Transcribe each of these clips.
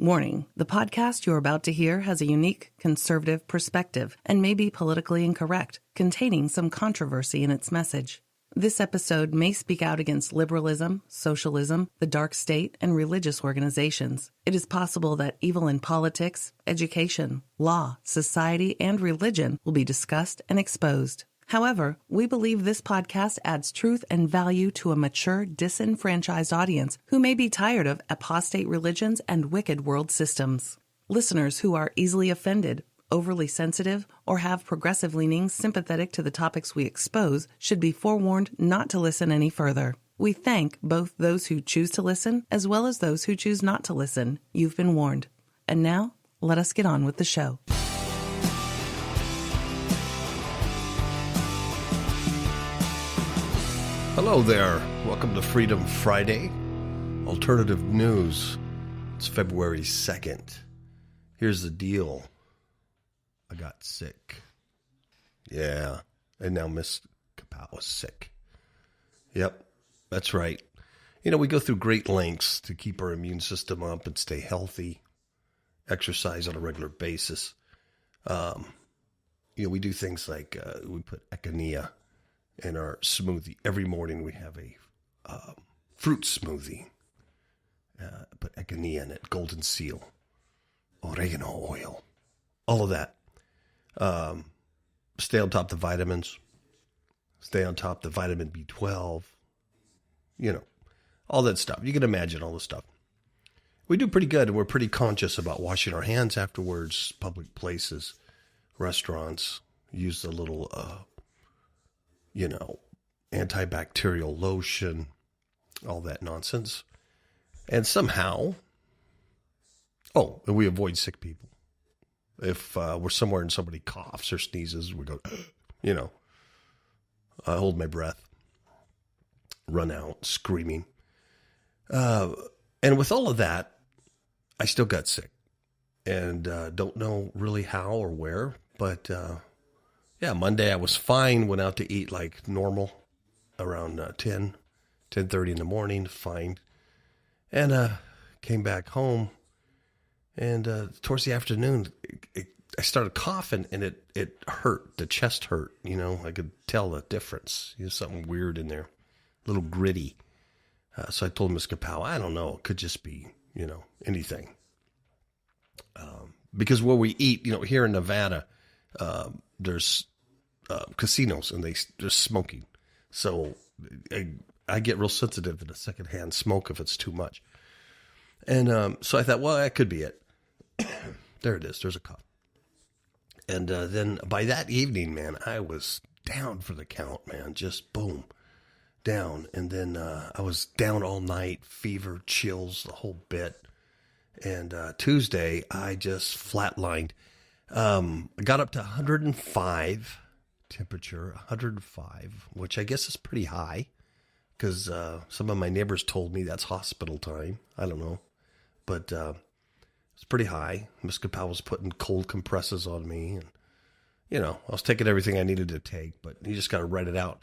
Warning, the podcast you're about to hear has a unique, conservative perspective and may be politically incorrect, containing some controversy in its message. This episode may speak out against liberalism, socialism, the dark state, and religious organizations. It is possible that evil in politics, education, law, society, and religion will be discussed and exposed. However, we believe this podcast adds truth and value to a mature, disenfranchised audience who may be tired of apostate religions and wicked world systems. Listeners who are easily offended, overly sensitive, or have progressive leanings sympathetic to the topics we expose should be forewarned not to listen any further. We thank both those who choose to listen as well as those who choose not to listen. You've been warned. And now, let us get on with the show. Hello there. Welcome to Freedom Friday, Alternative News. It's February 2nd. Here's the deal. I got sick. Yeah. And now Miss Kapow is sick. Yep. That's right. You know, we go through great lengths to keep our immune system up and stay healthy, exercise on a regular basis. We do things like we put echinacea in our smoothie. Every morning we have a fruit smoothie. Put echinacea in it, golden seal, oregano oil, all of that. Stay on top of the vitamins. Stay on top of the vitamin B12. You know, all that stuff. You can imagine all the stuff. We do pretty good, and we're pretty conscious about washing our hands afterwards, public places, restaurants. Use a little antibacterial lotion, all that nonsense. And somehow, and we avoid sick people. If we're somewhere and somebody coughs or sneezes, we go, I hold my breath, run out screaming. And with all of that, I still got sick and don't know really how or where, but Monday I was fine, went out to eat like normal around 10:30 in the morning, fine. And came back home, and towards the afternoon, I started coughing, and it hurt. The chest hurt, I could tell the difference. Something weird in there, a little gritty. So I told Miss Kapow, I don't know, it could just be, anything. Because where we eat, here in Nevada, there's casinos, and there's smoking. So I get real sensitive to the secondhand smoke if it's too much. And so I thought, well, that could be it. There it is. There's a cough. And then by that evening, man, I was down for the count, man. Just boom, down. And then I was down all night, fever, chills, the whole bit. And Tuesday, I just flatlined. I got up to 105 temperature, 105, which I guess is pretty high because some of my neighbors told me that's hospital time. I don't know. But it's pretty high. Miss Kapow was putting cold compresses on me. And, I was taking everything I needed to take, but you just got to write it out.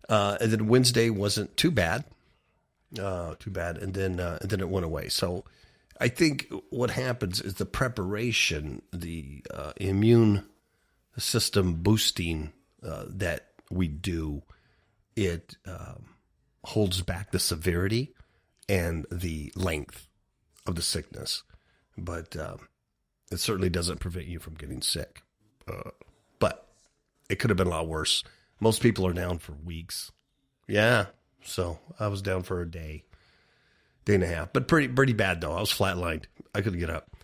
And then Wednesday wasn't too bad. And then it went away. So I think what happens is the preparation, the immune system boosting that we do, it holds back the severity and the length of the sickness. But it certainly doesn't prevent you from getting sick. But it could have been a lot worse. Most people are down for weeks. Yeah, so I was down for a day and a half. But pretty bad, though. I was flatlined. I couldn't get up.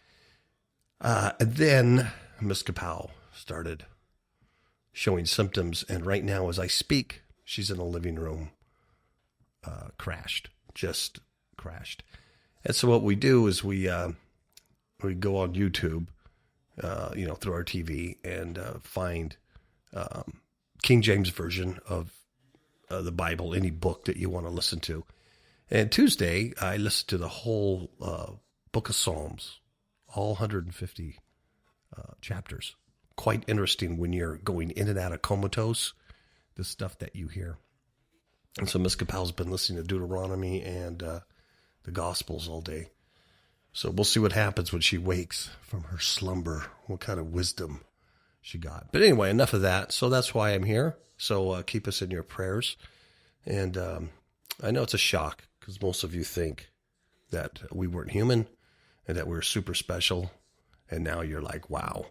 And then Miss Kapow started showing symptoms. And right now, as I speak, she's in the living room, just crashed. And so what we do is we go on YouTube, through our TV and find King James Version of the Bible, any book that you want to listen to. And Tuesday, I listened to the whole book of Psalms, all 150 chapters. Quite interesting when you're going in and out of comatose, the stuff that you hear. And so Miss Kapow's been listening to Deuteronomy and the Gospels all day. So we'll see what happens when she wakes from her slumber, what kind of wisdom she got. But anyway, enough of that. So that's why I'm here. So keep us in your prayers. And I know it's a shock because most of you think that we weren't human and that we were super special. And now you're like, wow,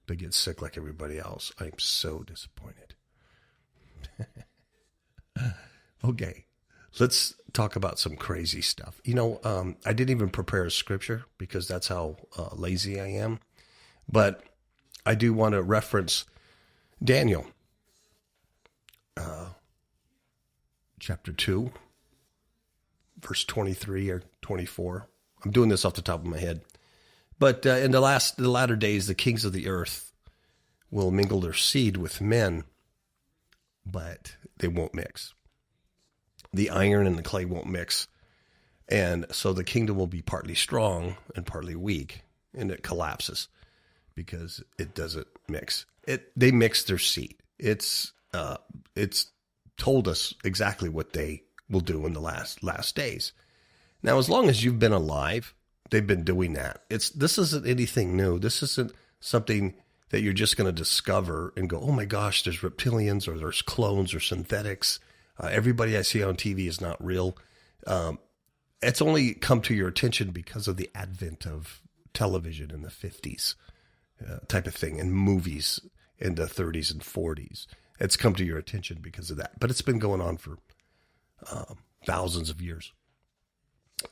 they get sick like everybody else. I'm so disappointed. Okay. Let's talk about some crazy stuff. I didn't even prepare a scripture because that's how lazy I am. But I do want to reference Daniel, chapter 2, verse 23 or 24. I'm doing this off the top of my head. But in the latter days, the kings of the earth will mingle their seed with men, but they won't mix. The iron and the clay won't mix. And so the kingdom will be partly strong and partly weak, and it collapses because it doesn't mix. They mix their seed. It's told us exactly what they will do in the last days. Now, as long as you've been alive, they've been doing that. This isn't anything new. This isn't something that you're just going to discover and go, oh my gosh, there's reptilians or there's clones or synthetics. Everybody I see on TV is not real. It's only come to your attention because of the advent of television in the 50s type of thing, and movies in the 30s and 40s. It's come to your attention because of that. But it's been going on for thousands of years.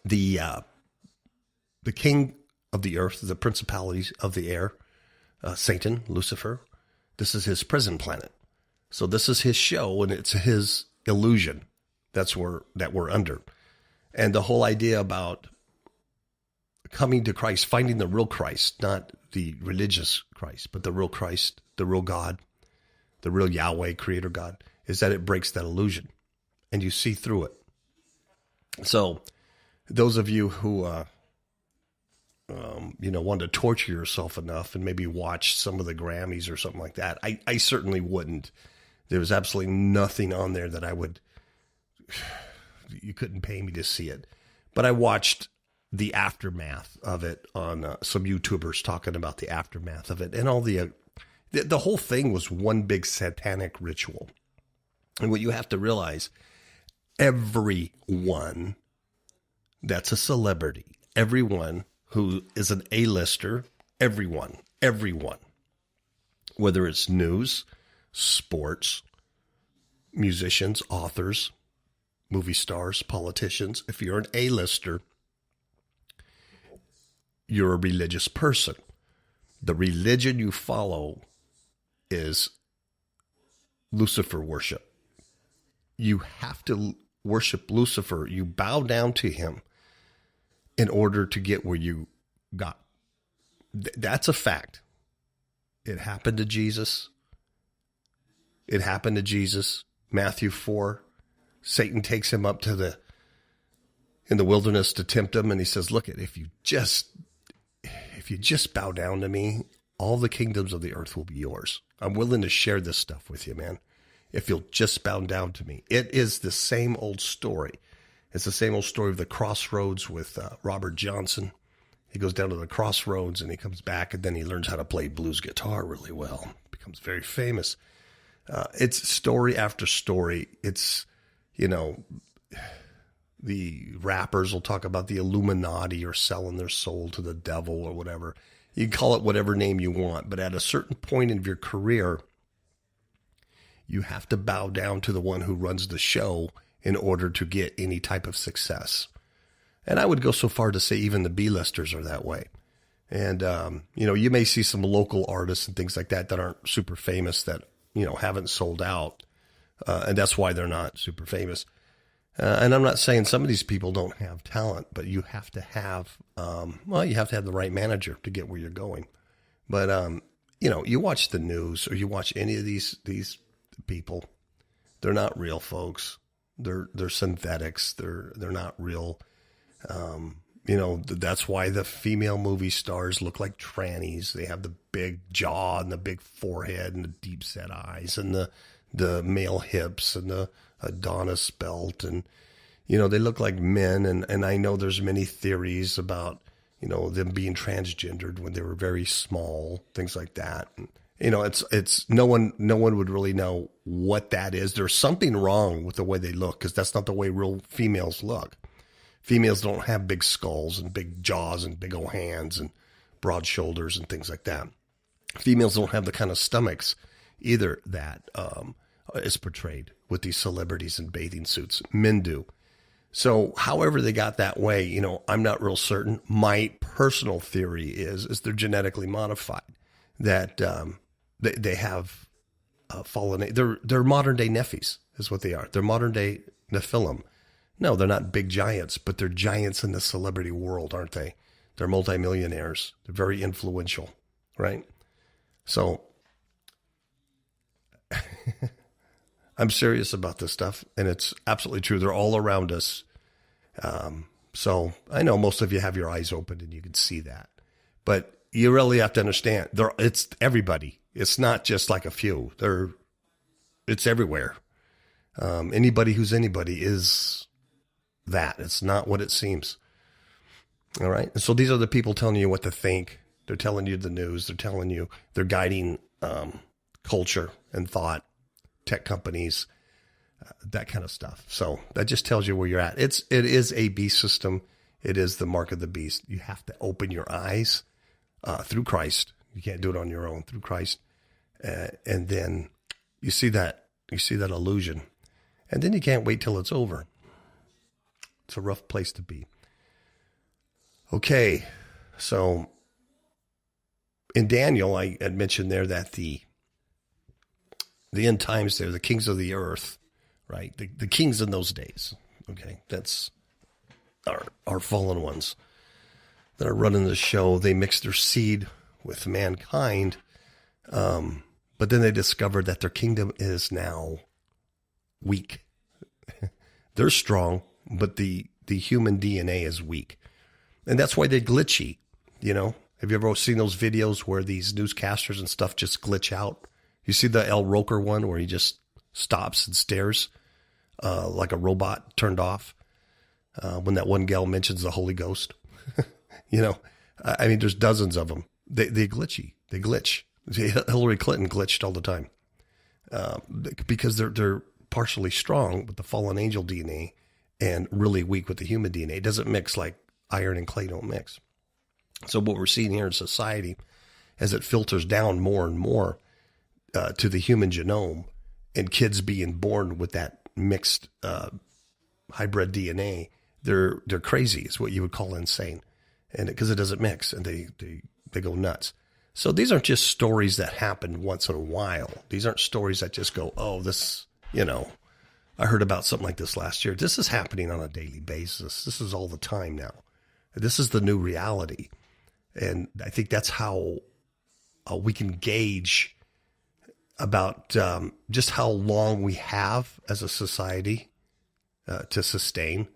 The king of the earth, the principalities of the air, Satan, Lucifer, this is his prison planet. So this is his show, and it's his illusion that we're under. And the whole idea about coming to Christ, finding the real Christ, not the religious Christ, but the real Christ, the real God, the real Yahweh, creator God, is that it breaks that illusion and you see through it. So those of you who, want to torture yourself enough and maybe watch some of the Grammys or something like that, I certainly wouldn't. There was absolutely nothing on there that I would, you couldn't pay me to see it. But I watched the aftermath of it on some YouTubers talking about the aftermath of it. And all the whole thing was one big satanic ritual. And what you have to realize, everyone that's a celebrity, everyone who is an A-lister, everyone, whether it's news, sports, musicians, authors, movie stars, politicians, if you're an A-lister, you're a religious person. The religion you follow is Lucifer worship. You have to worship Lucifer. You bow down to him in order to get where you got. That's a fact. It happened to Jesus. Matthew 4. Satan takes him up in the wilderness to tempt him, and he says, look, if you just bow down to me, all the kingdoms of the earth will be yours. I'm willing to share this stuff with you, man, if you'll just bow down to me. It is the same old story. It's the same old story of the crossroads with Robert Johnson. He goes down to the crossroads and he comes back, and then he learns how to play blues guitar really well. Becomes very famous. It's story after story. It's, the rappers will talk about the Illuminati or selling their soul to the devil or whatever. You can call it whatever name you want, but at a certain point in your career, you have to bow down to the one who runs the show in order to get any type of success. And I would go so far to say even the B-listers are that way. And, you may see some local artists and things like that aren't super famous that, haven't sold out. And that's why they're not super famous. And I'm not saying some of these people don't have talent, but you have to have, you have to have the right manager to get where you're going. But, you watch the news or you watch any of these people, they're not real folks. They're synthetics. They're not real. That's why the female movie stars look like trannies. They have the big jaw and the big forehead and the deep set eyes and the male hips and the Adonis belt. And, they look like men. And I know there's many theories about, them being transgendered when they were very small, things like that. And, it's no one would really know what that is. There's something wrong with the way they look, because that's not the way real females look. Females don't have big skulls and big jaws and big old hands and broad shoulders and things like that. Females don't have the kind of stomachs either that is portrayed with these celebrities in bathing suits. Men do. So however they got that way, I'm not real certain. My personal theory is they're genetically modified, that they have fallen. They're modern day Nephis is what they are. They're modern day Nephilim. No, they're not big giants, but they're giants in the celebrity world, aren't they? They're multimillionaires. They're very influential, right? So I'm serious about this stuff, and it's absolutely true. They're all around us. So I know most of you have your eyes open and you can see that, but you really have to understand it's everybody. It's not just like a few. It's everywhere. Anybody who's anybody is that. It's not what it seems. All right. And so these are the people telling you what to think. They're telling you the news. They're guiding culture and thought, tech companies, that kind of stuff. So that just tells you where you're at. It is a beast system. It is the mark of the beast. You have to open your eyes through Christ. You can't do it on your own, through Christ. And then you see that illusion. And then you can't wait till it's over. It's a rough place to be. Okay, so in Daniel, I had mentioned there that the end times there, the kings of the earth, right? The kings in those days, okay? That's our fallen ones that are running the show. They mix their seed with mankind, but then they discovered that their kingdom is now weak. They're strong, but the human DNA is weak. And that's why they're glitchy, Have you ever seen those videos where these newscasters and stuff just glitch out? You see the El Roker one where he just stops and stares like a robot turned off when that one gal mentions the Holy Ghost. I mean, there's dozens of them. They glitchy. They glitch. Hillary Clinton glitched all the time because they're partially strong with the fallen angel DNA and really weak with the human DNA. It doesn't mix like iron and clay don't mix. So what we're seeing here in society, as it filters down more and more to the human genome, and kids being born with that mixed hybrid DNA, they're crazy. It's what you would call insane, and because it doesn't mix, and they go nuts. So these aren't just stories that happen once in a while. These aren't stories that just go, oh, this, I heard about something like this last year. This is happening on a daily basis. This is all the time now. This is the new reality. And I think that's how we can gauge about just how long we have as a society to sustain,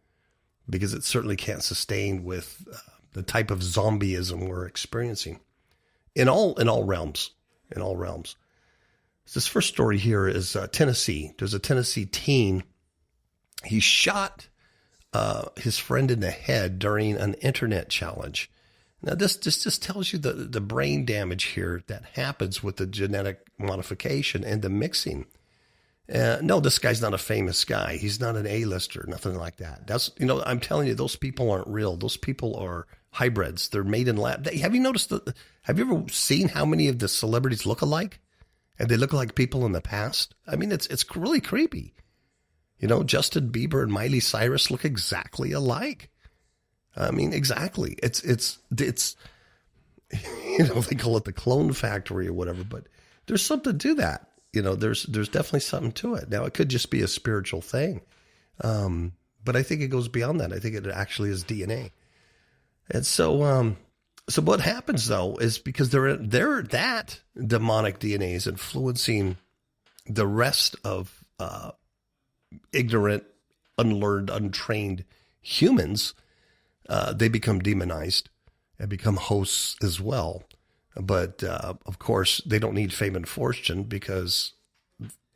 because it certainly can't sustain with the type of zombieism we're experiencing in all realms. This first story here is Tennessee. There's a Tennessee teen. He shot his friend in the head during an internet challenge. Now, this just tells you the brain damage here that happens with the genetic modification and the mixing. No, this guy's not a famous guy. He's not an A-lister, nothing like that. I'm telling you, those people aren't real. Those people are hybrids. They're made in lab. Have you noticed have you ever seen how many of the celebrities look alike? And they look like people in the past? I mean, it's really creepy. Justin Bieber and Miley Cyrus look exactly alike. I mean, exactly. It's they call it the clone factory or whatever, but there's something to that. There's definitely something to it. Now, it could just be a spiritual thing. But I think it goes beyond that. I think it actually is DNA. And so what happens though is because that demonic DNA is influencing the rest of ignorant, unlearned, untrained humans. They become demonized and become hosts as well. But, of course, they don't need fame and fortune because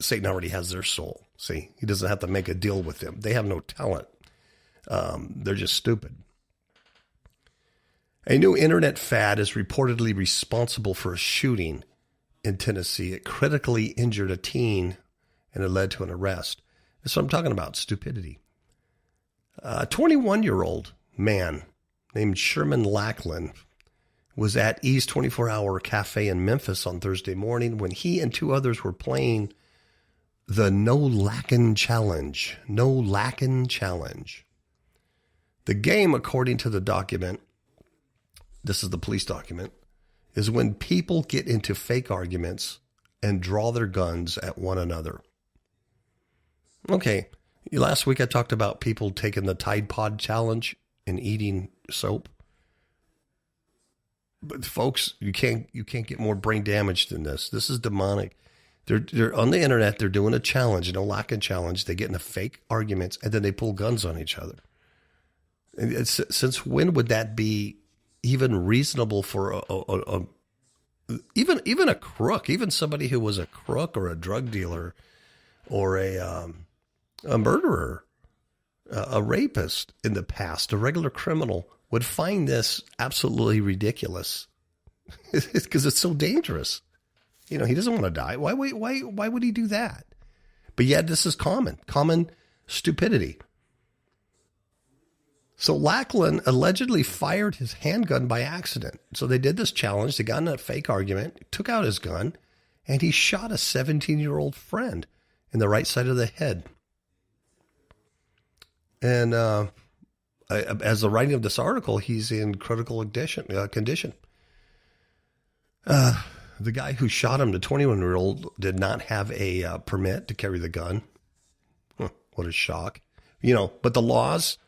Satan already has their soul. See, he doesn't have to make a deal with them. They have no talent. They're just stupid. A new internet fad is reportedly responsible for a shooting in Tennessee. It critically injured a teen and it led to an arrest. That's what I'm talking about, stupidity. A 21-year-old man named Sherman Lackland was at E's 24-hour cafe in Memphis on Thursday morning when he and two others were playing the No Lackin' Challenge. No Lackin' Challenge. The game, according to the document, this is the police document, is when people get into fake arguments and draw their guns at one another. Okay, last week I talked about people taking the Tide Pod challenge and eating soap. But folks, you can't get more brain damage than this. This is demonic. They're on the internet. They're doing a challenge, a no lacking challenge. They get into fake arguments and then they pull guns on each other. And since when would that be even reasonable for even a crook, even somebody who was a crook or a drug dealer or a murderer, a rapist in the past, a regular criminal would find this absolutely ridiculous because it's so dangerous. You know, he doesn't want to die. Why would he do that? But yet this is common stupidity. So Lackland allegedly fired his handgun by accident. So they did this challenge. They got in a fake argument, took out his gun, and he shot a 17-year-old friend in the right side of the head. And as the writing of this article, he's in critical condition. The guy who shot him, the 21-year-old, did not have a permit to carry the gun. What a shock. You know, but those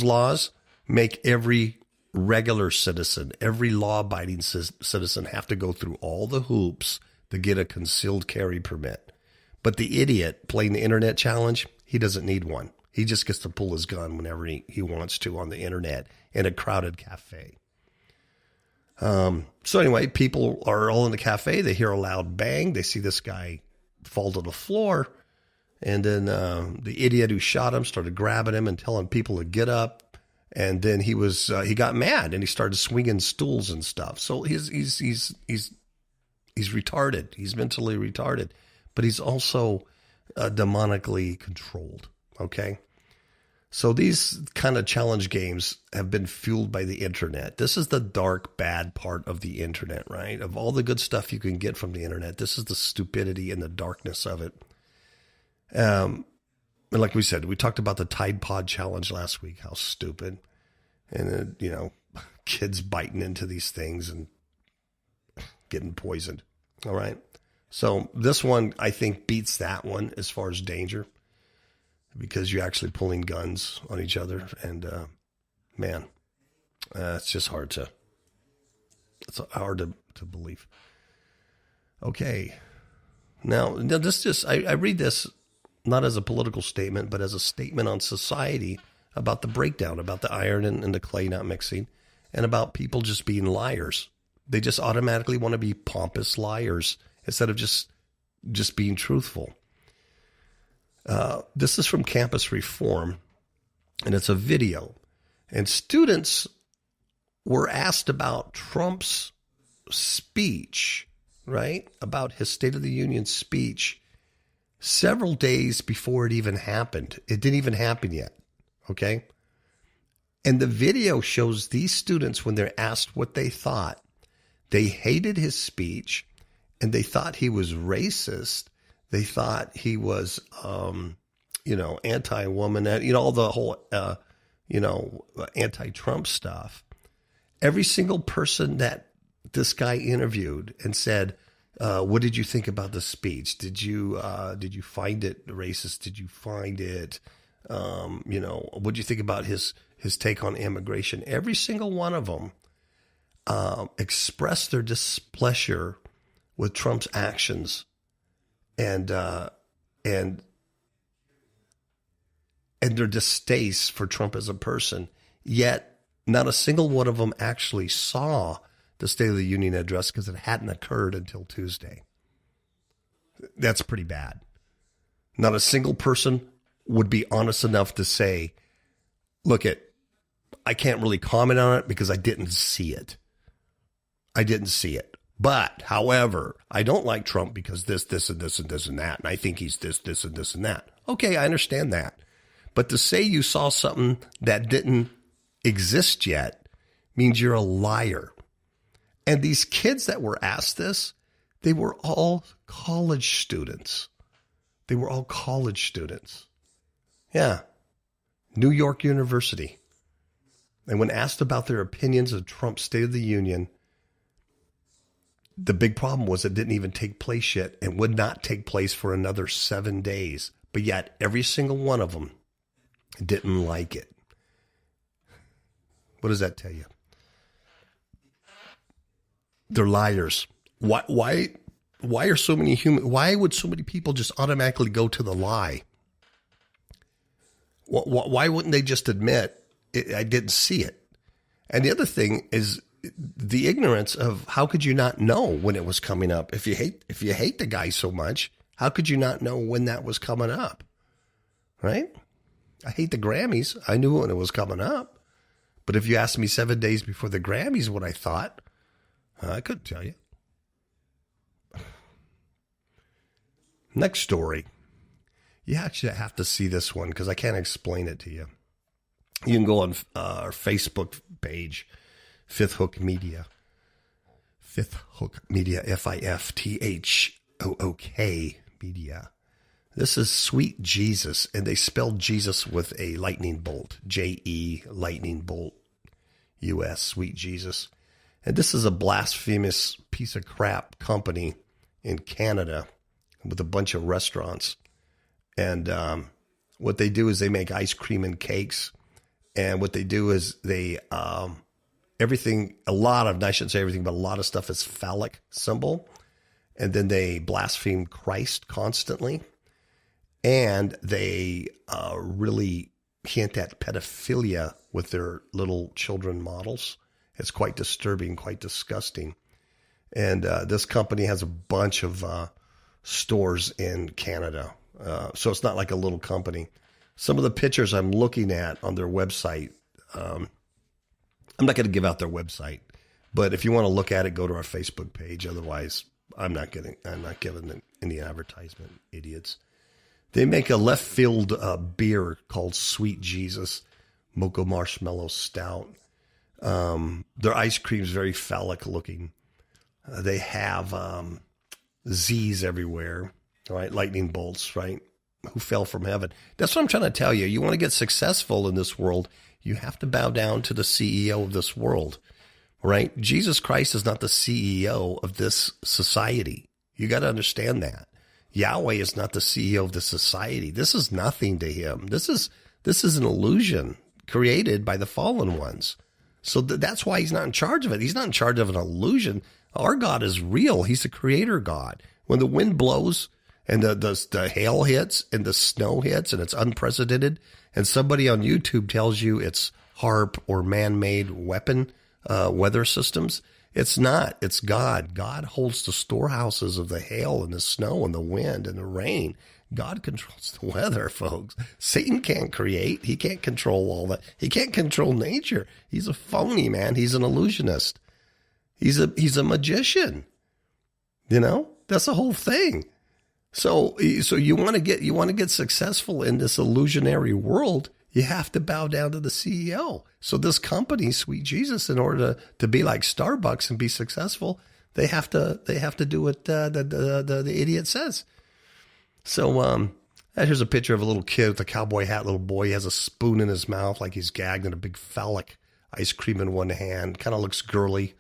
laws make every regular citizen, every law-abiding citizen have to go through all the hoops to get a concealed carry permit. But the idiot playing the internet challenge, he doesn't need one. He just gets to pull his gun whenever he wants to on the internet in a crowded cafe. So anyway, people are all in the cafe. They hear a loud bang. They see this guy fall to the floor. And then the idiot who shot him started grabbing him and telling people to get up. And then he got mad and he started swinging stools and stuff. So he's retarded. He's mentally retarded, but he's also demonically controlled. Okay. So these kind of challenge games have been fueled by the internet. This is the dark, bad part of the internet, right? Of all the good stuff you can get from the internet, this is the stupidity and the darkness of it. And like we said, we talked about the Tide Pod challenge last week, how stupid. And, kids biting into these things and getting poisoned. All right. So this one, I think, beats that one as far as danger because you're actually pulling guns on each other. And, it's just hard to believe. Okay. Now this just, I read this not as a political statement, but as a statement on society about the breakdown, about the iron and the clay not mixing, and about people just being liars. They just automatically want to be pompous liars instead of just being truthful. This is from Campus Reform, and it's a video. And students were asked about Trump's speech, right? About his State of the Union speech several days before it even happened. It didn't even happen yet, okay? And the video shows these students, when they're asked what they thought, they hated his speech, and they thought he was racist. They thought he was, anti-woman, all the whole, anti-Trump stuff. Every single person that this guy interviewed and said, what did you think about the speech? Did you find it racist? Did you find it, what did you think about his take on immigration? Every single one of them expressed their displeasure with Trump's actions and their distaste for Trump as a person. Yet not a single one of them actually saw the State of the Union address because it hadn't occurred until Tuesday. That's pretty bad. Not a single person would be honest enough to say, look, I can't really comment on it because I didn't see it. But, however, I don't like Trump because this, and this, and this, and that. And I think he's this, and this, and that. Okay, I understand that. But to say you saw something that didn't exist yet means you're a liar. And these kids that were asked this, they were all college students. Yeah. New York University. And when asked about their opinions of Trump's State of the Union, the big problem was it didn't even take place yet and would not take place for another 7 days. But yet every single one of them didn't like it. What does that tell you? They're liars. Why are so many why would so many people just automatically go to the lie? Why wouldn't they just admit I didn't see it? And the other thing is the ignorance of how could you not know when it was coming up? If you hate the guy so much, how could you not know when that was coming up? Right? I hate the Grammys. I knew when it was coming up. But if you asked me 7 days before the Grammys what I thought, I couldn't tell you. Next story. You actually have to see this one because I can't explain it to you. You can go on our Facebook page, Fifth Hook Media. Fifth Hook Media, FIFTHOOK Media. This is Sweet Jesus, and they spelled Jesus with a lightning bolt, J-E, lightning bolt, U-S, Sweet Jesus. And this is a blasphemous piece of crap company in Canada with a bunch of restaurants. And what they do is they make ice cream and cakes. And what they do is they, I shouldn't say everything, but a lot of stuff is phallic symbol. And then they blaspheme Christ constantly. And they really hint at pedophilia with their little children models. It's quite disturbing, quite disgusting. And this company has a bunch of stores in Canada. So it's not like a little company. Some of the pictures I'm looking at on their website, I'm not going to give out their website, but if you want to look at it, go to our Facebook page. Otherwise, I'm not giving any advertisement, idiots. They make a left field beer called Sweet Jesus Mocha Marshmallow Stout. Their ice cream is very phallic looking. They have Z's everywhere, right? Lightning bolts, right? Who fell from heaven. That's what I'm trying to tell you. You want to get successful in this world, you have to bow down to the CEO of this world, right? Jesus Christ is not the CEO of this society. You got to understand that. Yahweh is not the CEO of the society. This is nothing to him. This is an illusion created by the fallen ones. So that's why he's not in charge of it. He's not in charge of an illusion. Our God is real. He's the creator God. When the wind blows and the hail hits and the snow hits and it's unprecedented, and somebody on YouTube tells you it's HARP or man-made weapon weather systems, it's not. It's God. God holds the storehouses of the hail and the snow and the wind and the rain. God controls the weather, folks. Satan can't create. He can't control all that. He can't control nature. He's a phony, man. He's an illusionist. He's a magician. You know, that's the whole thing. So you want to get successful in this illusionary world, you have to bow down to the CEO. So this company, Sweet Jesus, in order to be like Starbucks and be successful, they have to do what the idiot says. So here's a picture of a little kid with a cowboy hat, little boy. He has a spoon in his mouth like he's gagged, and a big phallic ice cream in one hand. Kind of looks girly.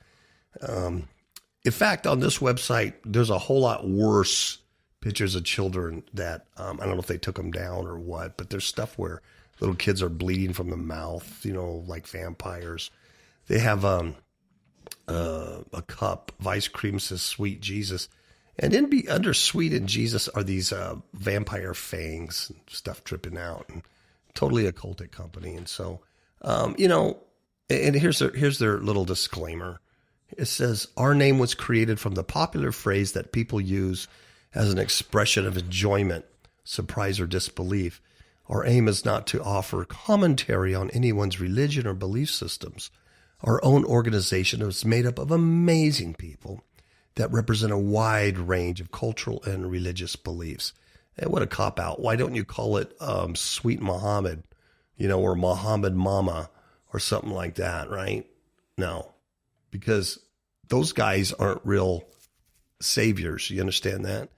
In fact, on this website, there's a whole lot worse pictures of children that I don't know if they took them down or what, but there's stuff where little kids are bleeding from the mouth, you know, like vampires. They have a cup of ice cream says Sweet Jesus. And under Sweet and Jesus are these vampire fangs and stuff dripping out, and totally occultic company. And so, you know, and here's their little disclaimer. It says, our name was created from the popular phrase that people use as an expression of enjoyment, surprise, or disbelief. Our aim is not to offer commentary on anyone's religion or belief systems. Our own organization is made up of amazing people that represent a wide range of cultural and religious beliefs. And what a cop-out. Why don't you call it Sweet Muhammad, or Muhammad Mama or something like that, right? No, because those guys aren't real saviors. You understand that?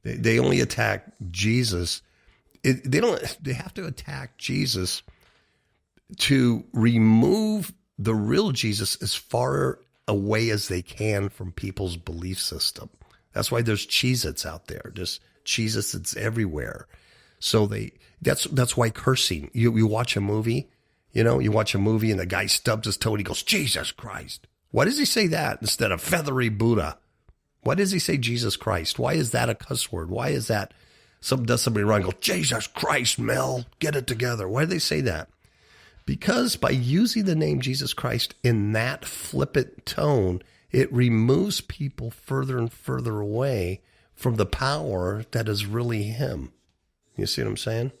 They only attack Jesus. They have to attack Jesus to remove the real Jesus as far away as they can from people's belief system. That's why there's Cheez-Its out there. Just Cheez-Its everywhere. So that's why cursing. You watch a movie, you watch a movie and the guy stubs his toe and he goes, Jesus Christ. Why does he say that instead of feathery Buddha? Why does he say Jesus Christ? Why is that a cuss word? Why is that does somebody wrong, go, Jesus Christ, Mel, get it together? Why do they say that? Because by using the name Jesus Christ in that flippant tone, it removes people further and further away from the power that is really him. You see what I'm saying?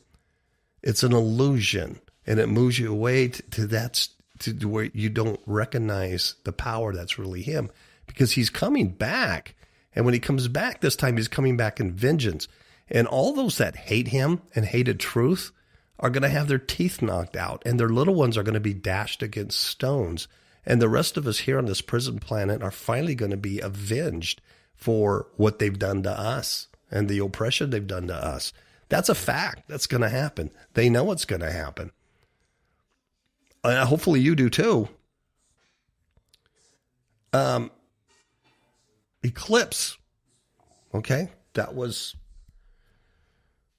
It's an illusion, and it moves you away to where you don't recognize the power that's really him, because he's coming back. And when he comes back this time, he's coming back in vengeance. And all those that hate him and hated truth are going to have their teeth knocked out, and their little ones are going to be dashed against stones. And the rest of us here on this prison planet are finally going to be avenged for what they've done to us and the oppression they've done to us. That's a fact. That's going to happen. They know it's going to happen. Hopefully you do too. Eclipse. Okay. That was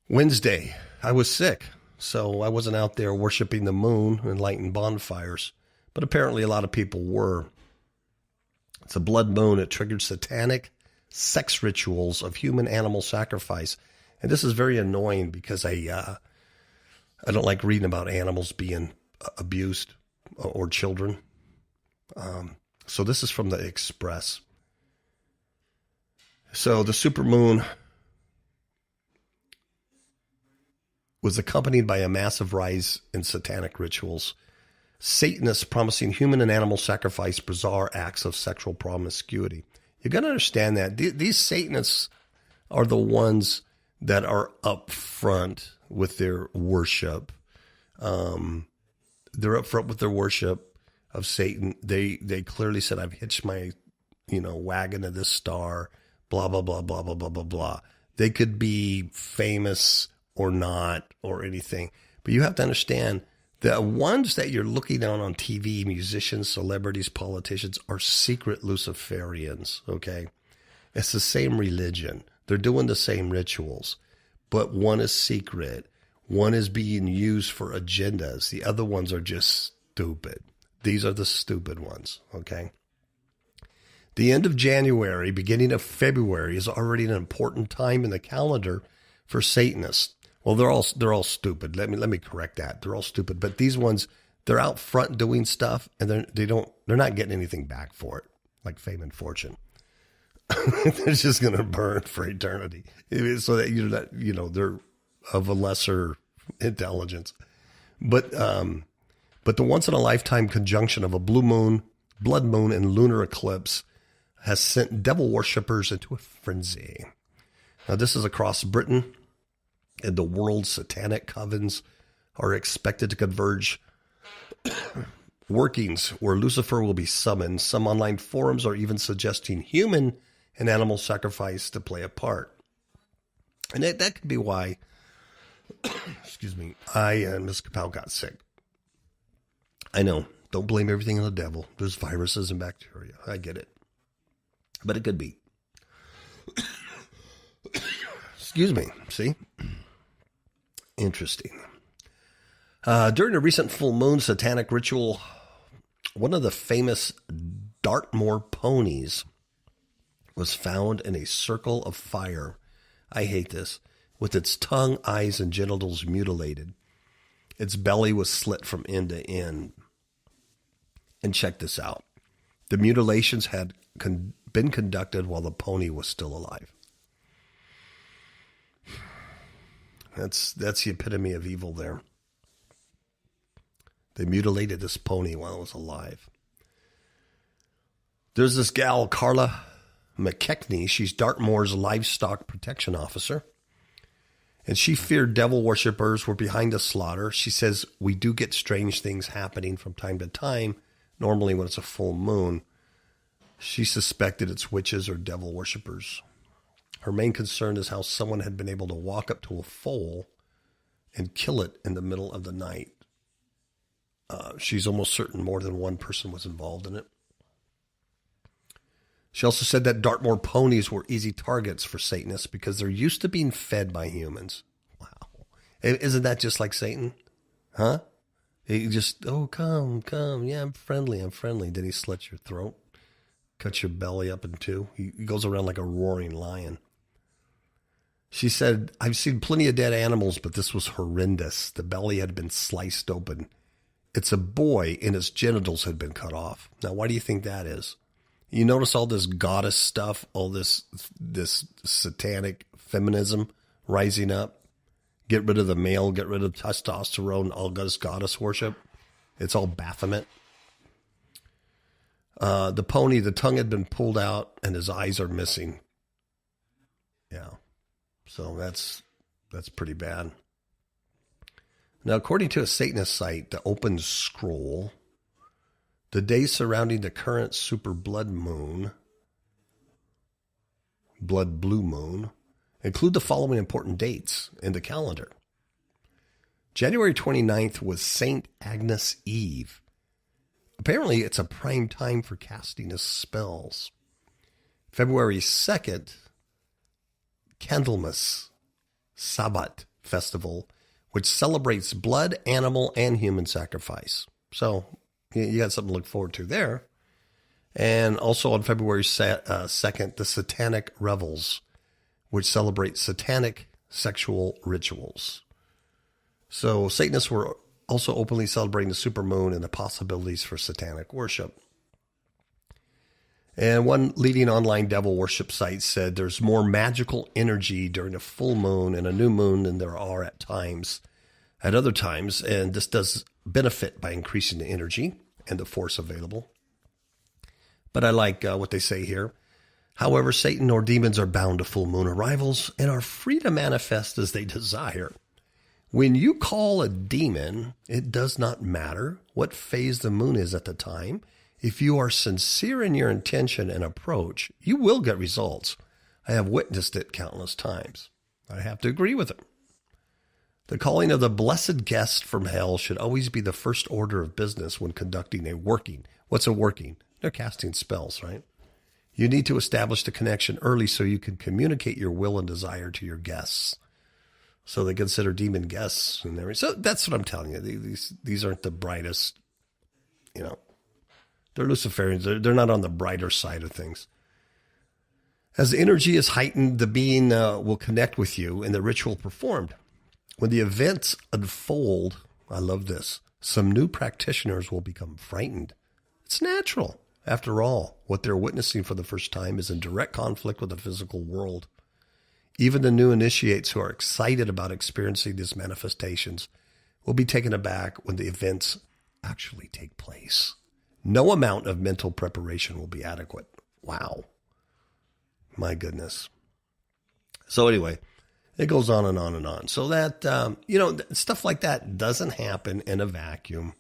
Wednesday. I was sick, so I wasn't out there worshiping the moon and lighting bonfires, but apparently a lot of people were. It's a blood moon. It triggered satanic sex rituals of human animal sacrifice. And this is very annoying because I don't like reading about animals being abused or children. So this is from the Express. So the supermoon was accompanied by a massive rise in satanic rituals. Satanists promising human and animal sacrifice, bizarre acts of sexual promiscuity. You got to understand that these Satanists are the ones that are up front with their worship. They're up front with their worship of Satan. They clearly said, I've hitched my, wagon to this star, blah, blah, blah, blah, blah, blah, blah, blah. They could be famous or not or anything. But you have to understand, the ones that you're looking down on TV, musicians, celebrities, politicians, are secret Luciferians, okay? It's the same religion. They're doing the same rituals, but one is secret. One is being used for agendas. The other ones are just stupid. These are the stupid ones, okay? The end of January, beginning of February is already an important time in the calendar for Satanists. Well, they're all stupid. Let me correct that. They're all stupid, but these ones, they're out front doing stuff, and they're not getting anything back for it, like fame and fortune. They're just going to burn for eternity, so that you're not, they're of a lesser intelligence. But the once in a lifetime conjunction of a blue moon, blood moon, and lunar eclipse has sent devil worshippers into a frenzy. Now, this is across Britain, and the world's satanic covens are expected to converge workings where Lucifer will be summoned. Some online forums are even suggesting human and animal sacrifice to play a part. And that could be why, excuse me, I and Ms. Kapow got sick. I know, don't blame everything on the devil. There's viruses and bacteria. I get it. But it could be. Excuse me, see? Interesting. During a recent full moon satanic ritual, one of the famous Dartmoor ponies was found in a circle of fire. I hate this. With its tongue, eyes, and genitals mutilated. Its belly was slit from end to end. And check this out. The mutilations had been conducted while the pony was still alive. That's the epitome of evil there. They mutilated this pony while it was alive. There's this gal, Carla McKechnie. She's Dartmoor's livestock protection officer. And she feared devil worshippers were behind the slaughter. She says, we do get strange things happening from time to time, normally when it's a full moon. She suspected it's witches or devil worshippers. Her main concern is how someone had been able to walk up to a foal and kill it in the middle of the night. She's almost certain more than one person was involved in it. She also said that Dartmoor ponies were easy targets for Satanists because they're used to being fed by humans. Wow. Isn't that just like Satan? Huh? He just, oh, come. Yeah, I'm friendly. Then he slits your throat, cuts your belly up in two. He goes around like a roaring lion. She said, I've seen plenty of dead animals, but this was horrendous. The belly had been sliced open. It's a boy and his genitals had been cut off. Now, why do you think that is? You notice all this goddess stuff, all this satanic feminism rising up. Get rid of the male, get rid of testosterone, all goddess worship. It's all Baphomet. The pony, the tongue had been pulled out and his eyes are missing. Yeah. So that's pretty bad. Now, according to a Satanist site, the Open Scroll, the days surrounding the current super blood blue moon, include the following important dates in the calendar. January 29th was St. Agnes Eve. Apparently, it's a prime time for casting of spells. February 2nd, Candlemas Sabbat Festival, which celebrates blood, animal, and human sacrifice. So you got something to look forward to there. And also on February 2nd, the Satanic Revels, which celebrate satanic sexual rituals. So Satanists were also openly celebrating the supermoon and the possibilities for satanic worship. And one leading online devil worship site said there's more magical energy during a full moon and a new moon than there are at other times. And this does benefit by increasing the energy and the force available. But I like what they say here. However, Satan or demons are bound to full moon arrivals and are free to manifest as they desire. When you call a demon, it does not matter what phase the moon is at the time. If you are sincere in your intention and approach, you will get results. I have witnessed it countless times. I have to agree with it. The calling of the blessed guest from hell should always be the first order of business when conducting a working. What's a working? They're casting spells, right? You need to establish the connection early so you can communicate your will and desire to your guests. So they consider demon guests and everything. So that's what I'm telling you. These aren't the brightest, They're Luciferians. They're not on the brighter side of things. As the energy is heightened, the being will connect with you and the ritual performed. When the events unfold, I love this, some new practitioners will become frightened. It's natural. After all, what they're witnessing for the first time is in direct conflict with the physical world. Even the new initiates who are excited about experiencing these manifestations will be taken aback when the events actually take place. No amount of mental preparation will be adequate. Wow. My goodness. So anyway, it goes on and on and on. So that, stuff like that doesn't happen in a vacuum.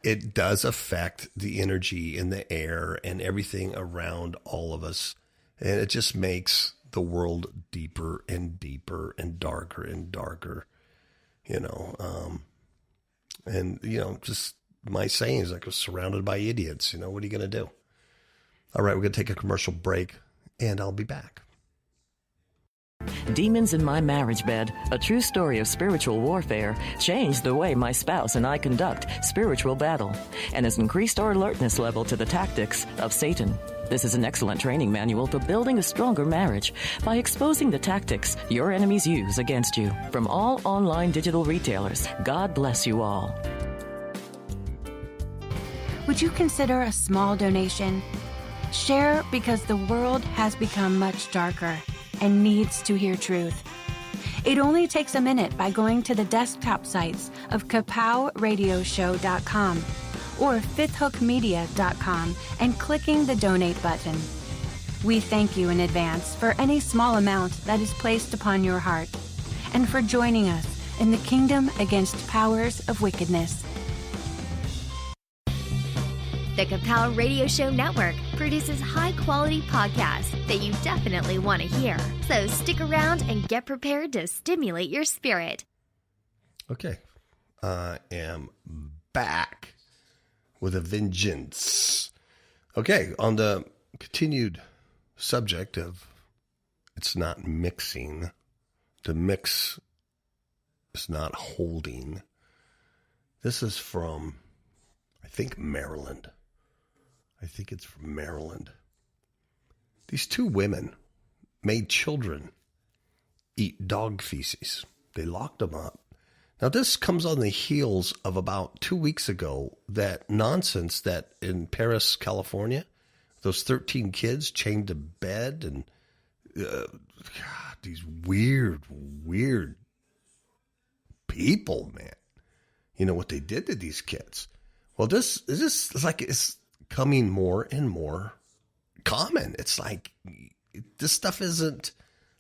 It does affect the energy in the air and everything around all of us. And it just makes the world deeper and deeper and darker and darker, just my saying is like I was surrounded by idiots. What are you going to do? All right, we're going to take a commercial break and I'll be back. Demons in My Marriage Bed, a true story of spiritual warfare, changed the way my spouse and I conduct spiritual battle and has increased our alertness level to the tactics of Satan. This is an excellent training manual for building a stronger marriage by exposing the tactics your enemies use against you. From all online digital retailers, God bless you all. Would you consider a small donation? Share because the world has become much darker and needs to hear truth. It only takes a minute by going to the desktop sites of kapowradioshow.com or fifthhookmedia.com and clicking the donate button. We thank you in advance for any small amount that is placed upon your heart and for joining us in the kingdom against powers of wickedness. The Kapow Radio Show Network produces high-quality podcasts that you definitely want to hear. So stick around and get prepared to stimulate your spirit. Okay. I am back with a vengeance. Okay, on the continued subject of it's not mixing, the mix is not holding. This is from, I think, Maryland. I think it's from Maryland. These two women made children eat dog feces. They locked them up. Now, this comes on the heels of about 2 weeks ago, that nonsense that in Paris, California, those 13 kids chained to bed and God, these weird people, man. You know what they did to these kids. Well, this is like it's coming more and more common. It's like this stuff isn't.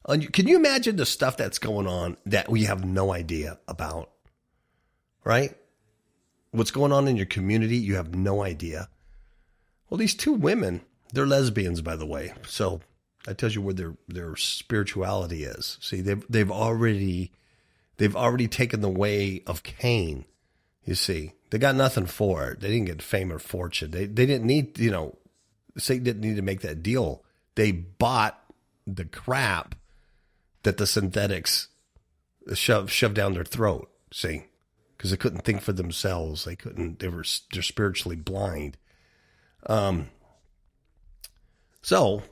Can you imagine the stuff that's going on that we have no idea about? Right? What's going on in your community, you have no idea. Well, these two women, they're lesbians, by the way. So that tells you where their spirituality is. See, they've already taken the way of Cain. You see, they got nothing for it. They didn't get fame or fortune. They didn't need, Satan didn't need to make that deal. They bought the crap that the synthetics shoved down their throat. See, because they couldn't think for themselves. They're spiritually blind. So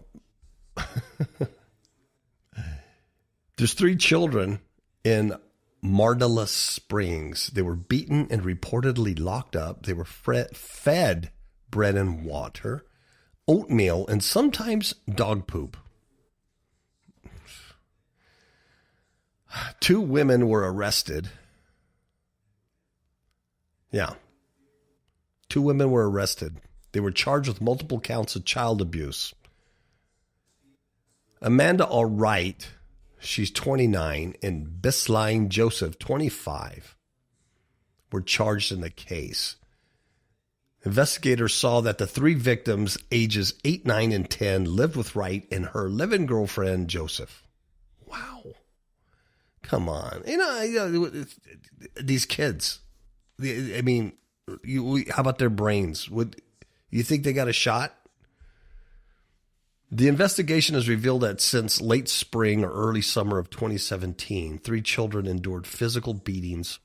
there's 3 children in Mardalis Springs. They were beaten and reportedly locked up. They were fed bread and water, oatmeal, and sometimes dog poop. 2 women were arrested. Yeah. 2 women were arrested. They were charged with multiple counts of child abuse. Amanda Allwright, she's 29, and Bisline Joseph, 25, were charged in the case. Investigators saw that the 3 victims, ages 8, 9, and 10, lived with Wright and her living girlfriend, Joseph. Wow. Come on. These kids, I mean, how about their brains? Would you think they got a shot? The investigation has revealed that since late spring or early summer of 2017, 3 children endured physical beatings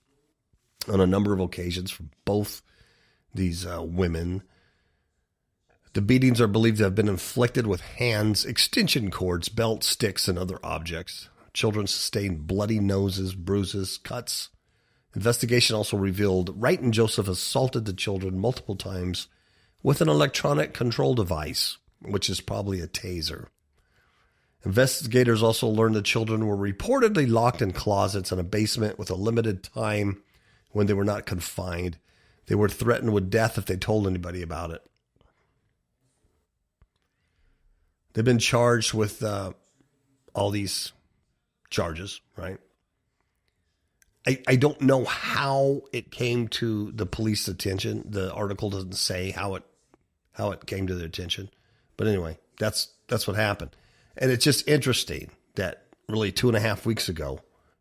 on a number of occasions from both these women. The beatings are believed to have been inflicted with hands, extension cords, belts, sticks, and other objects. Children sustained bloody noses, bruises, cuts. Investigation also revealed Wright and Joseph assaulted the children multiple times with an electronic control device, which is probably a taser. Investigators also learned the children were reportedly locked in closets in a basement with a limited time when they were not confined. They were threatened with death if they told anybody about it. They've been charged with all these charges, right? I don't know how it came to the police attention. The article doesn't say how it came to their attention. But anyway, that's what happened. And it's just interesting that really 2.5 weeks ago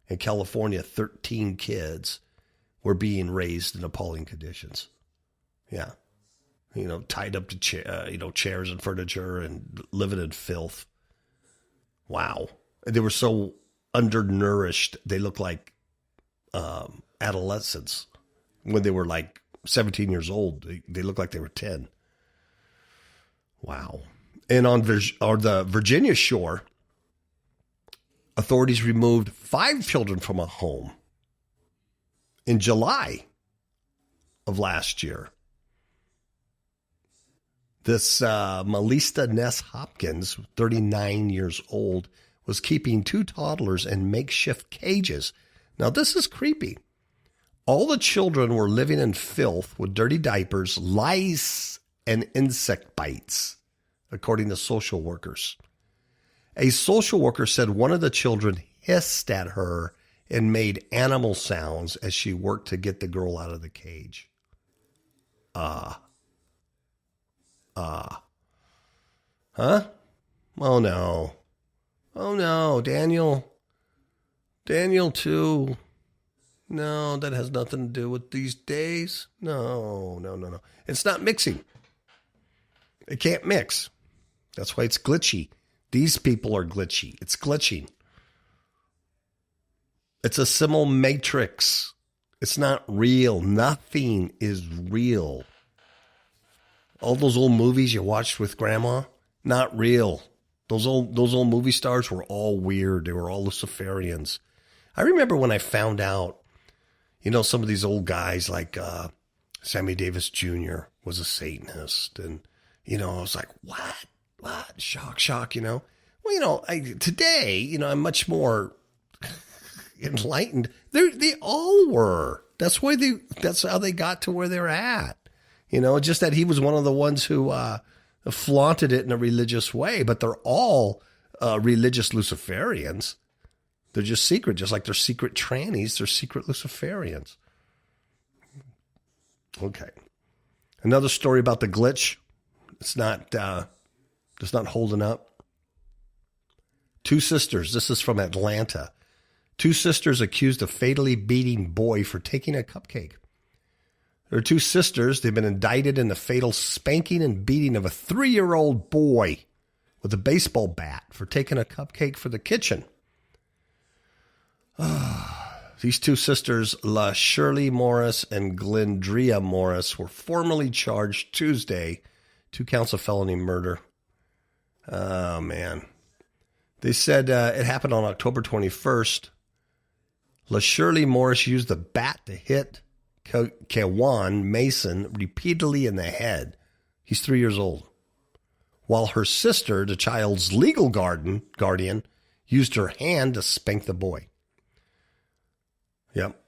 in California, 13 kids were being raised in appalling conditions. Yeah. Tied up to chairs and furniture and living in filth. Wow. They were so undernourished. They looked like adolescents when they were like 17 years old. They looked like they were 10. Wow. And on the Virginia shore, authorities removed 5 children from a home in July of last year. This Melissa Ness Hopkins, 39 years old, was keeping 2 toddlers in makeshift cages. Now, this is creepy. All the children were living in filth with dirty diapers, lice, and insect bites, according to social workers. A social worker said one of the children hissed at her and made animal sounds as she worked to get the girl out of the cage. Huh? Oh no. Oh no, Daniel. Daniel too. No, that has nothing to do with these days. No. It's not mixing. It can't mix. That's why it's glitchy. These people are glitchy. It's glitching. It's a simul matrix. It's not real. Nothing is real. All those old movies you watched with grandma, not real. Those old movie stars were all weird. They were all Luciferians. I remember when I found out, some of these old guys like Sammy Davis Jr. was a Satanist. And, I was like, what? Shock, Well, today, I'm much more enlightened. They all were. That's how they got to where they're at. Just that he was one of the ones who flaunted it in a religious way, but they're all religious Luciferians. They're just secret, just like they're secret trannies. They're secret Luciferians. Okay. Another story about the glitch. It's not holding up. 2 sisters. This is from Atlanta. 2 sisters accused of fatally beating boy for taking a cupcake. There are 2 sisters. They've been indicted in the fatal spanking and beating of a 3-year-old boy with a baseball bat for taking a cupcake for the kitchen. These 2 sisters, La Shirley Morris and Glendria Morris, were formally charged Tuesday, 2 counts of felony murder. Oh, man. They said it happened on October 21st. La Shirley Morris used the bat to hit Kewan Mason repeatedly in the head. He's 3 years old. While her sister, the child's legal guardian, used her hand to spank the boy. Yep.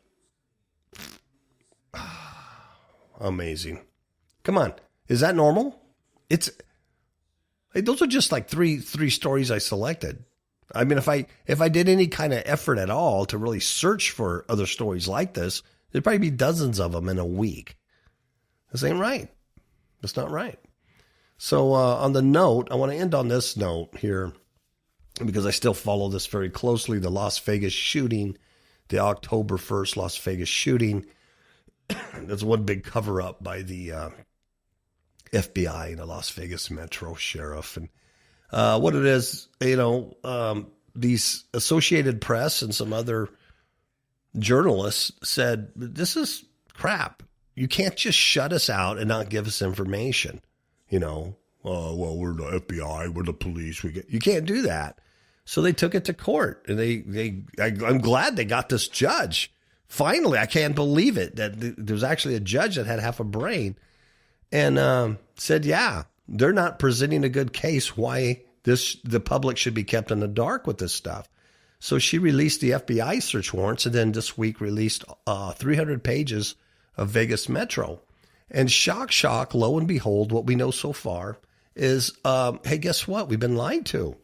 Amazing. Come on. Is that normal? Those are just like three stories I selected. I mean, if I did any kind of effort at all to really search for other stories like this, there'd probably be dozens of them in a week. This ain't right. It's not right. So on the note, I want to end on this note here because I still follow this very closely. The Las Vegas shooting, the October 1st Las Vegas shooting. That's one big cover up by the FBI and the Las Vegas Metro Sheriff. And what it is, these Associated Press and some other journalists said, this is crap. You can't just shut us out and not give us information. Well, we're the FBI, we're the police. You can't do that. So they took it to court, and I'm glad they got this judge. Finally, I can't believe it that there's actually a judge that had half a brain and said, yeah, they're not presenting a good case why the public should be kept in the dark with this stuff. So she released the FBI search warrants, and then this week released 300 pages of Vegas Metro. And shock, lo and behold, what we know so far is, hey, guess what? We've been lied to.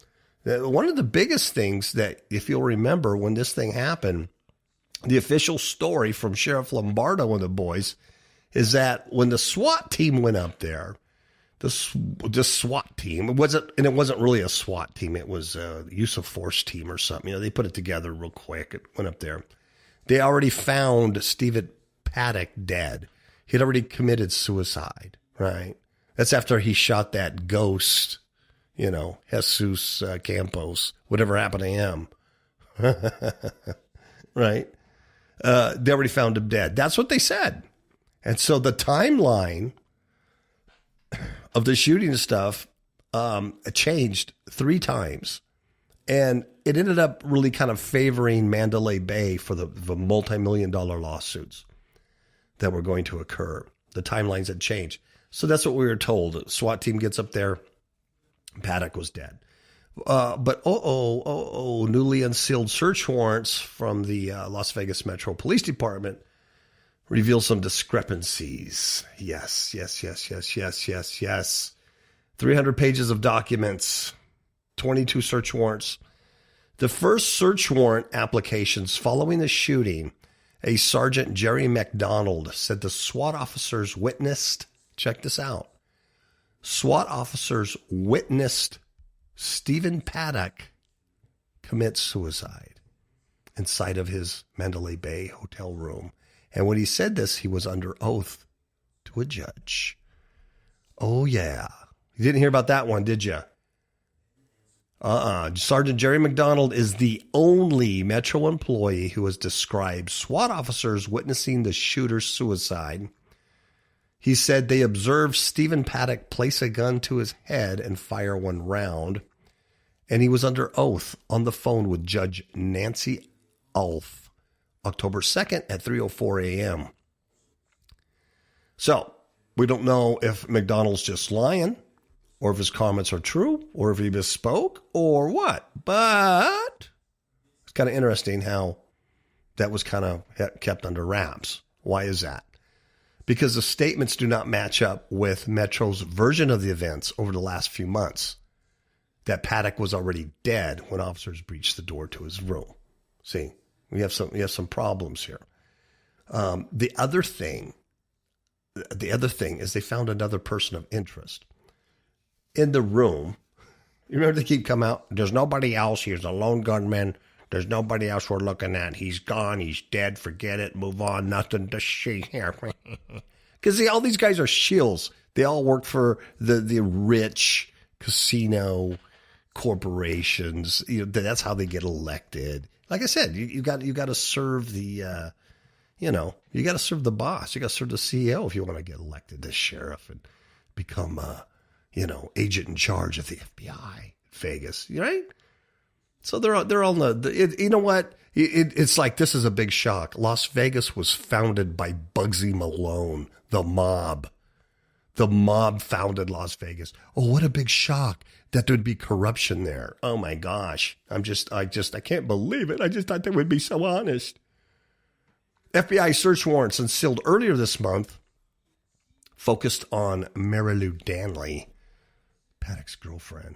One of the biggest things that, if you'll remember, when this thing happened, the official story from Sheriff Lombardo and the boys is that when the SWAT team went up there, the SWAT team, it wasn't really a SWAT team. It was a use of force team or something. They put it together real quick. It went up there. They already found Stephen Paddock dead. He'd already committed suicide, right? That's after he shot that ghost, Jesus Campos, whatever happened to him. Right? They already found him dead. That's what they said. And so the timeline of the shooting stuff changed 3 times. And it ended up really kind of favoring Mandalay Bay for the multi-million-dollar lawsuits that were going to occur. The timelines had changed. So that's what we were told. The SWAT team gets up there. Paddock was dead. But newly unsealed search warrants from the Las Vegas Metro Police Department reveal some discrepancies. Yes. 300 pages of documents, 22 search warrants. The first search warrant applications following the shooting, a Sergeant Jerry McDonald said the SWAT officers witnessed, check this out, SWAT officers witnessed Stephen Paddock commit suicide inside of his Mandalay Bay hotel room. And when he said this, he was under oath to a judge. Oh, yeah. You didn't hear about that one, did you? Sergeant Jerry McDonald is the only Metro employee who has described SWAT officers witnessing the shooter's suicide. He said they observed Stephen Paddock place a gun to his head and fire one round, and he was under oath on the phone with Judge Nancy Ulf, October 2nd at 3:04 a.m. So, we don't know if McDonald's just lying, or if his comments are true, or if he misspoke, or what. But it's kind of interesting how that was kind of kept under wraps. Why is that? Because the statements do not match up with Metro's version of the events over the last few months. That Paddock was already dead when officers breached the door to his room. See, we have some problems here. The other thing is they found another person of interest in the room. You remember they keep coming out? There's nobody else. He's a lone gunman. There's nobody else we're looking at. He's gone. He's dead. Forget it. Move on. Nothing to see here. Because all these guys are shills. They all work for the rich casino corporations. That's how they get elected. Like I said, you got to serve the, you got to serve the boss. You got to serve the CEO if you want to get elected as sheriff and become, agent in charge of the FBI, Vegas, right? So they're on you know what? It's like, this is a big shock. Las Vegas was founded by Bugsy Malone, the mob. The mob founded Las Vegas. Oh, what a big shock that there'd be corruption there. Oh my gosh. I can't believe it. I just thought they would be so honest. FBI search warrants unsealed earlier this month focused on Marilu Danley, Paddock's girlfriend.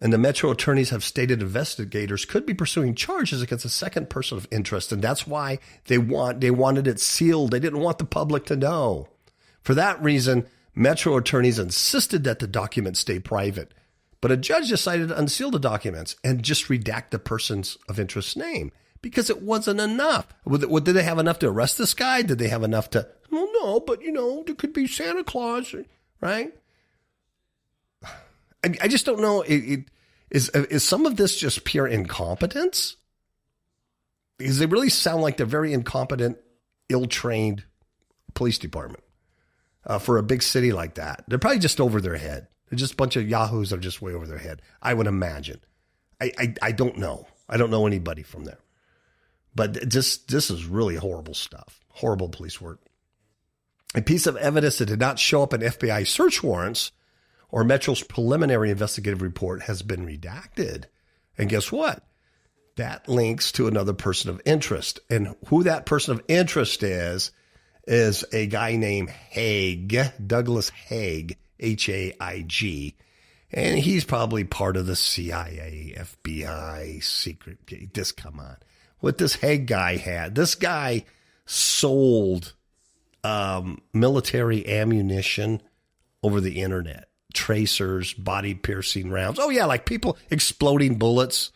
And the Metro attorneys have stated investigators could be pursuing charges against a second person of interest. And that's why they wanted it sealed. They didn't want the public to know. For that reason, Metro attorneys insisted that the documents stay private. But a judge decided to unseal the documents and just redact the person's of interest's name because it wasn't enough. Did they have enough to arrest this guy? Did they have enough to, well, no, but there could be Santa Claus, right? I just don't know. Is some of this just pure incompetence? Because they really sound like they're very incompetent, ill-trained police department for a big city like that. They're probably just over their head. They're just a bunch of yahoos that are just way over their head, I would imagine. I don't know. I don't know anybody from there. But this is really horrible stuff. Horrible police work. A piece of evidence that did not show up in FBI search warrants or Metro's preliminary investigative report has been redacted. And guess what? That links to another person of interest. And who that person of interest is a guy named Haig, Douglas Haig, Haig. And he's probably part of the CIA, FBI, secret. Just come on. What this Haig guy had, this guy sold military ammunition over the internet. Tracers, body-piercing rounds. Oh, yeah, like people exploding bullets.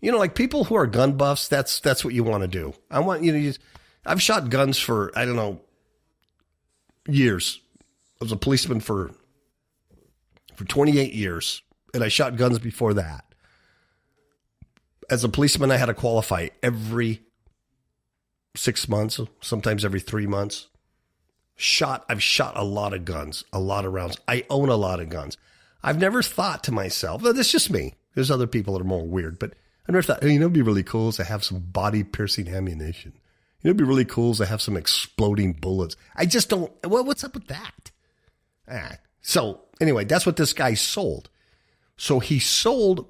Like people who are gun buffs, that's what you want to do. I want I've shot guns for, I don't know, years. I was a policeman for 28 years, and I shot guns before that. As a policeman, I had to qualify every 6 months, sometimes every 3 months. I've shot a lot of guns, a lot of rounds. I own a lot of guns. I've never thought to myself, well, that's just me. There's other people that are more weird, but I never thought, it'd be really cool to have some body-piercing ammunition. It'd be really cool to have some exploding bullets. I just don't, what's up with that? So anyway, that's what this guy sold. So he sold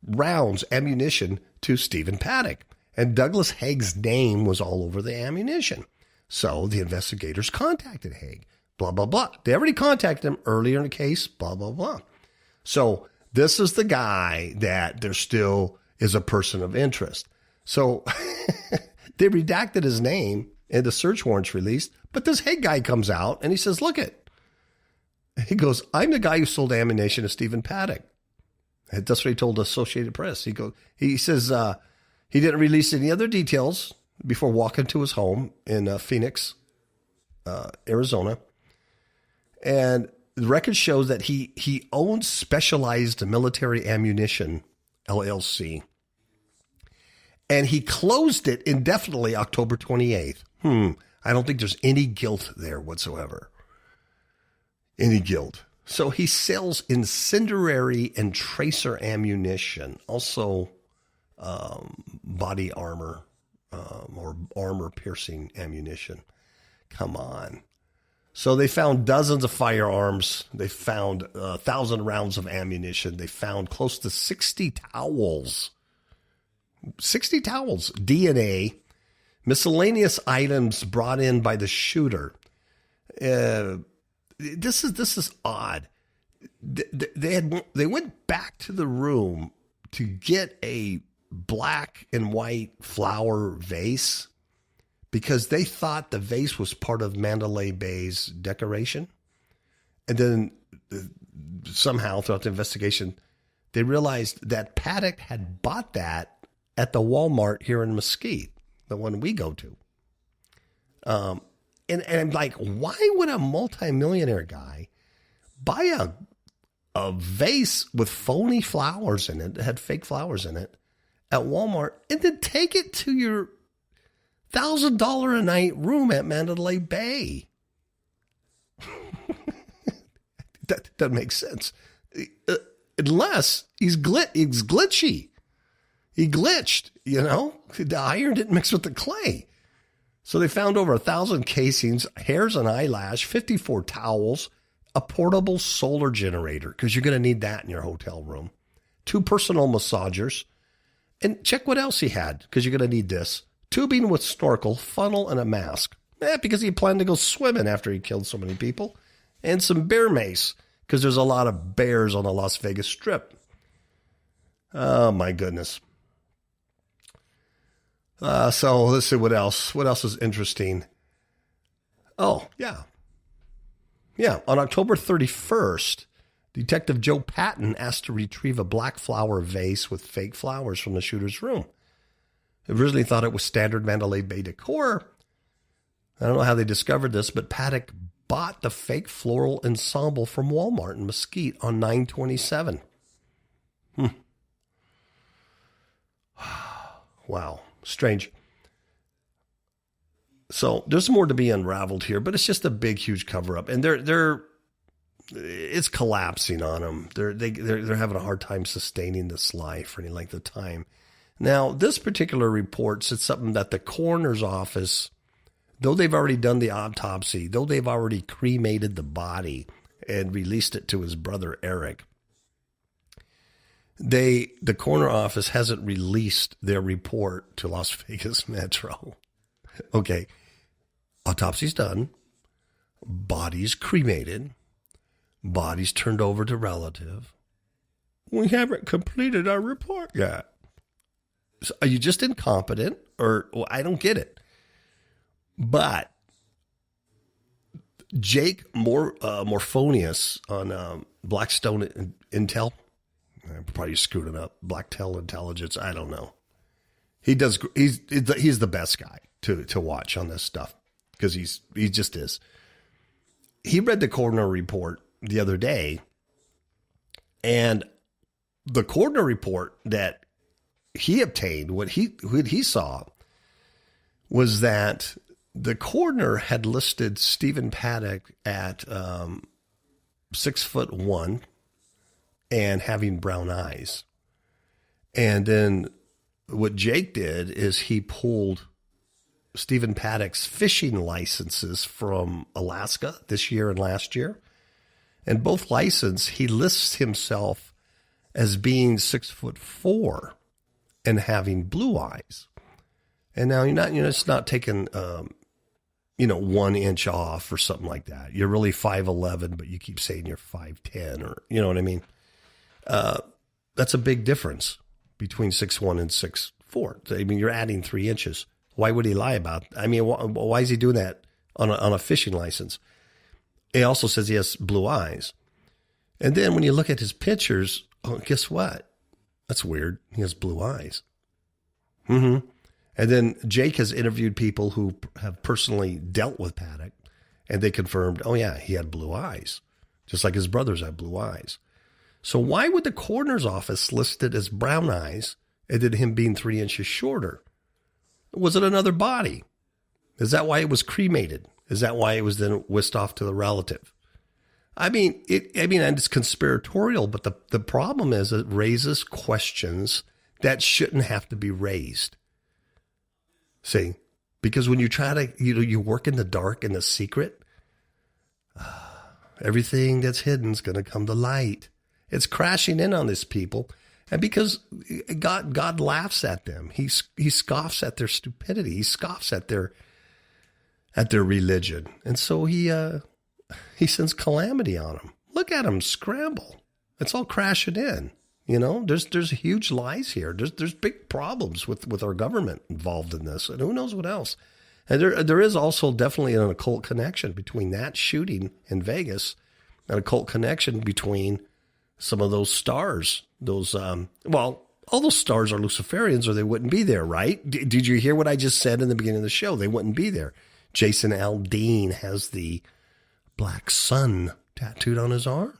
rounds, ammunition to Stephen Paddock. And Douglas Haig's name was all over the ammunition. So the investigators contacted Haig. Blah, blah, blah. They already contacted him earlier in the case. Blah, blah, blah. So this is the guy that there still is a person of interest. So they redacted his name and the search warrants released. But this Haig guy comes out and he says, look it. He goes, I'm the guy who sold ammunition to Stephen Paddock. And that's what he told the Associated Press. He says he didn't release any other details before walking to his home in Phoenix, Arizona. And the record shows that he owns Specialized Military Ammunition, LLC. And he closed it indefinitely October 28th. I don't think there's any guilt there whatsoever. Any guilt. So he sells incendiary and tracer ammunition, also body armor or armor-piercing ammunition. Come on. So they found dozens of firearms. They found 1,000 rounds of ammunition. They found close to 60 towels. 60 towels. DNA. Miscellaneous items brought in by the shooter. This is odd. They went back to the room to get a black and white flower vase because they thought the vase was part of Mandalay Bay's decoration. And then somehow throughout the investigation, they realized that Paddock had bought that at the Walmart here in Mesquite, the one we go to. And I'm like, why would a multimillionaire guy buy a vase with phony flowers in it, that had fake flowers in it, at Walmart, and then take it to your $1,000 a night room at Mandalay Bay? That doesn't make sense. Unless he's glitchy. He glitched, The iron didn't mix with the clay. So they found over 1,000 casings, hairs and eyelash, 54 towels, a portable solar generator, because you're going to need that in your hotel room, 2 personal massagers, and check what else he had, because you're going to need this, tubing with snorkel, funnel, and a mask, because he planned to go swimming after he killed so many people, and some bear mace, because there's a lot of bears on the Las Vegas Strip. Oh, my goodness. So let's see what else. What else is interesting? Oh, yeah. Yeah, on October 31st, Detective Joe Patton asked to retrieve a black flower vase with fake flowers from the shooter's room. He originally thought it was standard Mandalay Bay decor. I don't know how they discovered this, but Paddock bought the fake floral ensemble from Walmart in Mesquite on 9/27. Wow. Strange. So there's more to be unraveled here, but it's just a big, huge cover up, and it's collapsing on them. They're having a hard time sustaining this lie for any length of time. Now, this particular report said something that the coroner's office, though they've already done the autopsy, though they've already cremated the body and released it to his brother Eric, the coroner office hasn't released their report to Las Vegas Metro. Okay, autopsy's done, bodies cremated, bodies turned over to relative. We haven't completed our report yet. So are you just incompetent, or well, I don't get it? But Jake Morphonius on Blackstone Intel, I'm probably screwed it up. Blacktel Intelligence. I don't know. He's the best guy to watch on this stuff because he just is. He read the coroner report the other day, and the coroner report that he obtained, what he saw was that the coroner had listed Stephen Paddock at 6'1" and having brown eyes. And then what Jake did is he pulled Stephen Paddock's fishing licenses from Alaska this year and last year. And both license, he lists himself as being 6'4" and having blue eyes. And now it's not taking, 1 inch off or something like that. You're really 5'11", but you keep saying you're 5'10", or, you know what I mean? That's a big difference between 6'1" and 6'4". I mean, you're adding 3 inches. Why would he lie about it? I mean, why is he doing that on a fishing license? He also says he has blue eyes. And then when you look at his pictures, guess what? That's weird. He has blue eyes. Mm-hmm. And then Jake has interviewed people who have personally dealt with Paddock, and they confirmed, oh yeah, he had blue eyes, just like his brothers had blue eyes. So why would the coroner's office list it as brown eyes and then him being 3 inches shorter? Was it another body? Is that why it was cremated? Is that why it was then whisked off to the relative? I mean, and it's conspiratorial, but the problem is it raises questions that shouldn't have to be raised. See, because when you try to, you work in the dark and the secret, everything that's hidden is going to come to light. It's crashing in on these people. And because God laughs at them, he scoffs at their stupidity. He scoffs at their religion. And so he sends calamity on them. Look at them scramble. It's all crashing in. There's huge lies here. There's big problems with our government involved in this, and who knows what else. And there is also definitely an occult connection between that shooting in Vegas, an occult connection between some of those stars. All those stars are Luciferians, or they wouldn't be there, right? Did you hear what I just said in the beginning of the show? They wouldn't be there. Jason Aldean has the black sun tattooed on his arm.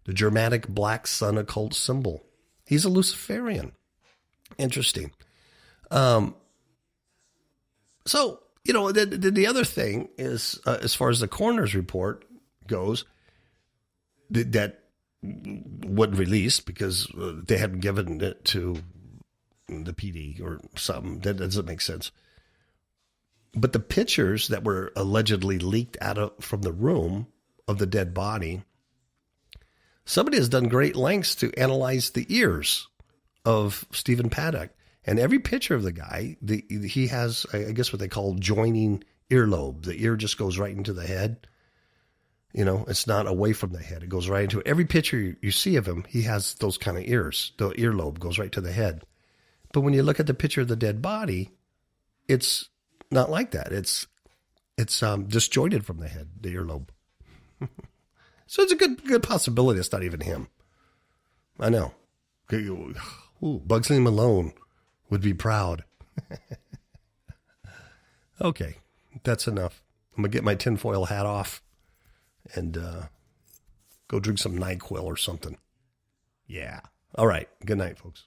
The Germanic black sun occult symbol. He's a Luciferian. Interesting. So, the other thing is, as far as the coroner's report goes, that wasn't released because they hadn't given it to the PD or something. That doesn't make sense. But the pictures that were allegedly leaked from the room of the dead body, somebody has done great lengths to analyze the ears of Stephen Paddock. And every picture of the guy, he has, I guess, what they call joining earlobe. The ear just goes right into the head. It's not away from the head. It goes right into it. Every picture you see of him, he has those kind of ears. The earlobe goes right to the head. But when you look at the picture of the dead body, it's not like that. It's disjointed from the head, the earlobe. So it's a good possibility it's not even him. I know. Ooh, Bugsley Malone would be proud. Okay, that's enough. I'm going to get my tinfoil hat off and go drink some NyQuil or something. Yeah. All right. Good night, folks.